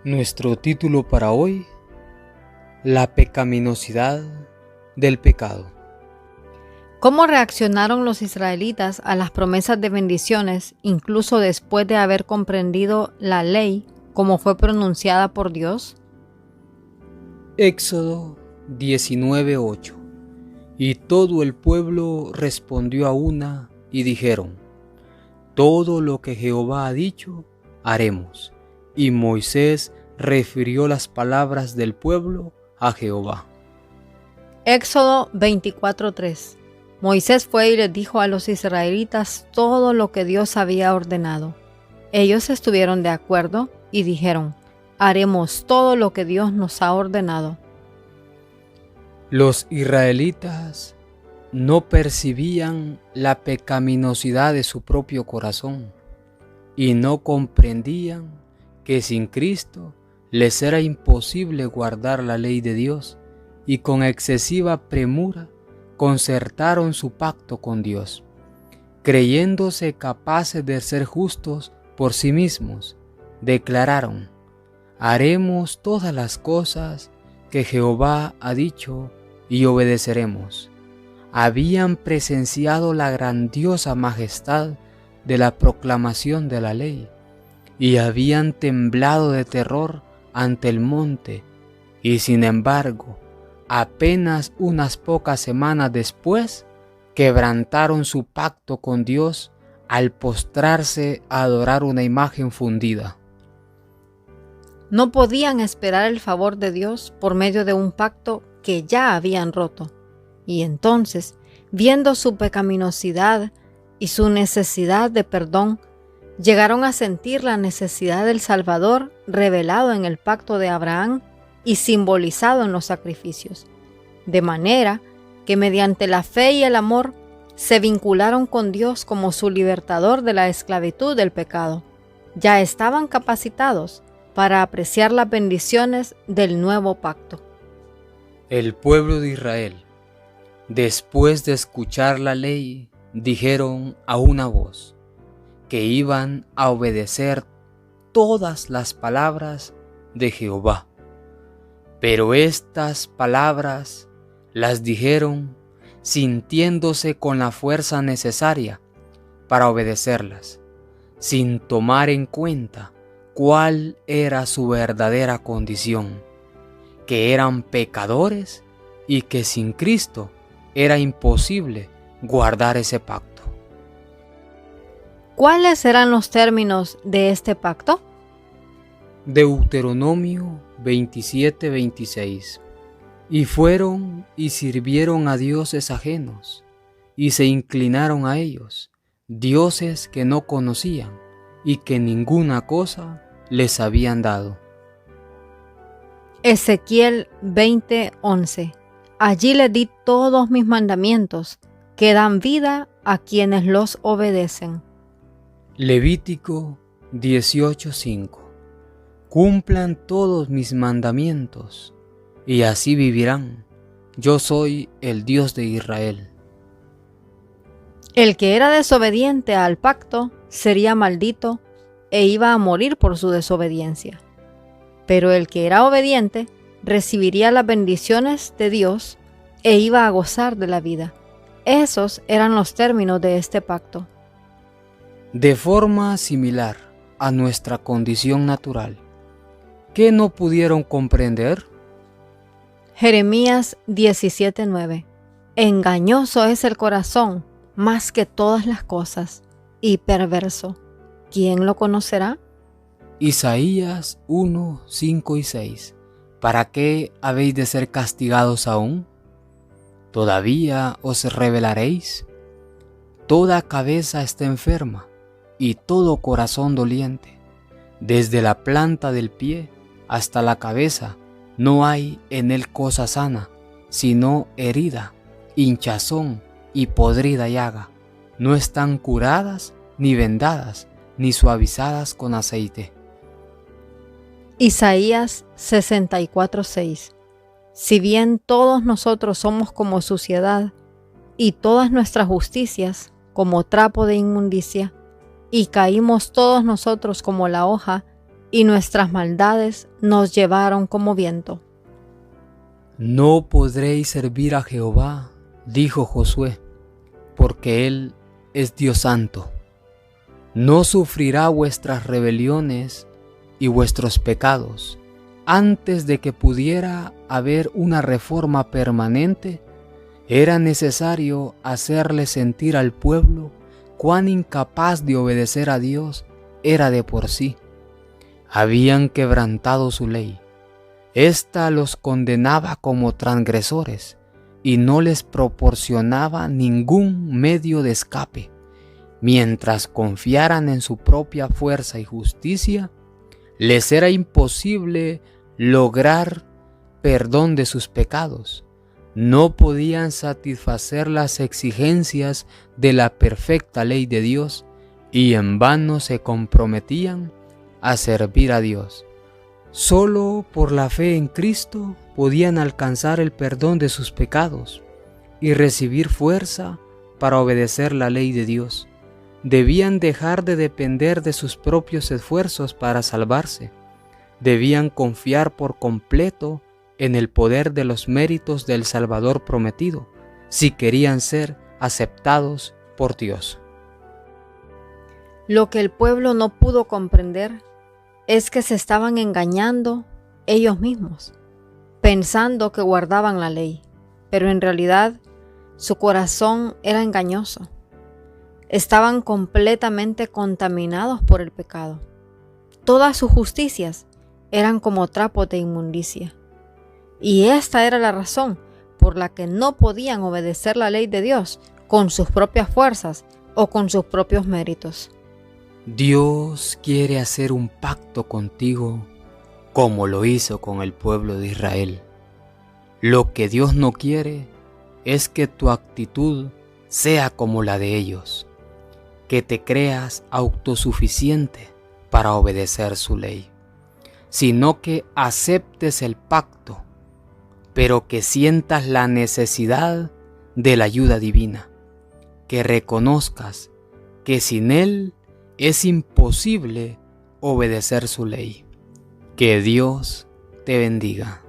Nuestro título para hoy: la pecaminosidad del pecado. ¿Cómo reaccionaron los israelitas a las promesas de bendiciones, incluso después de haber comprendido la ley como fue pronunciada por Dios? Éxodo 19:8. Y todo el pueblo respondió a una y dijeron: todo lo que Jehová ha dicho, haremos. Y Moisés refirió las palabras del pueblo a Jehová. Éxodo 24:3. Moisés fue y les dijo a los israelitas todo lo que Dios había ordenado. Ellos estuvieron de acuerdo y dijeron: haremos todo lo que Dios nos ha ordenado. Los israelitas no percibían la pecaminosidad de su propio corazón y no comprendían que sin Cristo les era imposible guardar la ley de Dios, y con excesiva premura concertaron su pacto con Dios, creyéndose capaces de ser justos por sí mismos. Declararon: haremos todas las cosas que Jehová ha dicho y obedeceremos. Habían presenciado la grandiosa majestad de la proclamación de la ley y habían temblado de terror ante el monte, y sin embargo, apenas unas pocas semanas después, quebrantaron su pacto con Dios al postrarse a adorar una imagen fundida. No podían esperar el favor de Dios por medio de un pacto que ya habían roto. Y entonces, viendo su pecaminosidad y su necesidad de perdón, llegaron a sentir la necesidad del Salvador revelado en el pacto de Abraham y simbolizado en los sacrificios, de manera que mediante la fe y el amor se vincularon con Dios como su libertador de la esclavitud del pecado. Ya estaban capacitados para apreciar las bendiciones del nuevo pacto. El pueblo de Israel, después de escuchar la ley, dijeron a una voz que iban a obedecer todas las palabras de Jehová. Pero estas palabras las dijeron sintiéndose con la fuerza necesaria para obedecerlas, sin tomar en cuenta cuál era su verdadera condición, que eran pecadores y que sin Cristo era imposible guardar ese pacto. ¿Cuáles eran los términos de este pacto? Deuteronomio 27:26. Y fueron y sirvieron a dioses ajenos, y se inclinaron a ellos, dioses que no conocían y que ninguna cosa les habían dado. Ezequiel 20:11. Allí les di todos mis mandamientos, que dan vida a quienes los obedecen. Levítico 18:5. Cumplan todos mis mandamientos, y así vivirán. Yo soy el Dios de Israel. El que era desobediente al pacto sería maldito e iba a morir por su desobediencia. Pero el que era obediente recibiría las bendiciones de Dios e iba a gozar de la vida. Esos eran los términos de este pacto. De forma similar a nuestra condición natural, ¿qué no pudieron comprender? Jeremías 17:9. Engañoso es el corazón más que todas las cosas, y perverso. ¿Quién lo conocerá? Isaías 1:5 y 6. ¿Para qué habéis de ser castigados aún? ¿Todavía os rebelaréis? Toda cabeza está enferma y todo corazón doliente. Desde la planta del pie hasta la cabeza no hay en él cosa sana, sino herida, hinchazón y podrida llaga. No están curadas, ni vendadas, ni suavizadas con aceite. Isaías 64:6. Si bien todos nosotros somos como suciedad, y todas nuestras justicias como trapo de inmundicia, y caímos todos nosotros como la hoja, y nuestras maldades nos llevaron como viento. No podréis servir a Jehová, dijo Josué, porque Él es Dios santo. No sufrirá vuestras rebeliones y vuestros pecados. Antes de que pudiera haber una reforma permanente, era necesario hacerle sentir al pueblo cuán incapaz de obedecer a Dios era de por sí. Habían quebrantado su ley. Ésta los condenaba como transgresores y no les proporcionaba ningún medio de escape. Mientras confiaran en su propia fuerza y justicia, les era imposible lograr perdón de sus pecados. No podían satisfacer las exigencias de la perfecta ley de Dios y en vano se comprometían a servir a Dios. Solo por la fe en Cristo podían alcanzar el perdón de sus pecados y recibir fuerza para obedecer la ley de Dios. Debían dejar de depender de sus propios esfuerzos para salvarse. Debían confiar por completo en el poder de los méritos del Salvador prometido, si querían ser aceptados por Dios. Lo que el pueblo no pudo comprender es que se estaban engañando ellos mismos, pensando que guardaban la ley, pero en realidad su corazón era engañoso. Estaban completamente contaminados por el pecado. Todas sus justicias eran como trapos de inmundicia. Y esta era la razón por la que no podían obedecer la ley de Dios con sus propias fuerzas o con sus propios méritos. Dios quiere hacer un pacto contigo como lo hizo con el pueblo de Israel. Lo que Dios no quiere es que tu actitud sea como la de ellos, que te creas autosuficiente para obedecer su ley, sino que aceptes el pacto, pero que sientas la necesidad de la ayuda divina, que reconozcas que sin Él es imposible obedecer su ley. Que Dios te bendiga.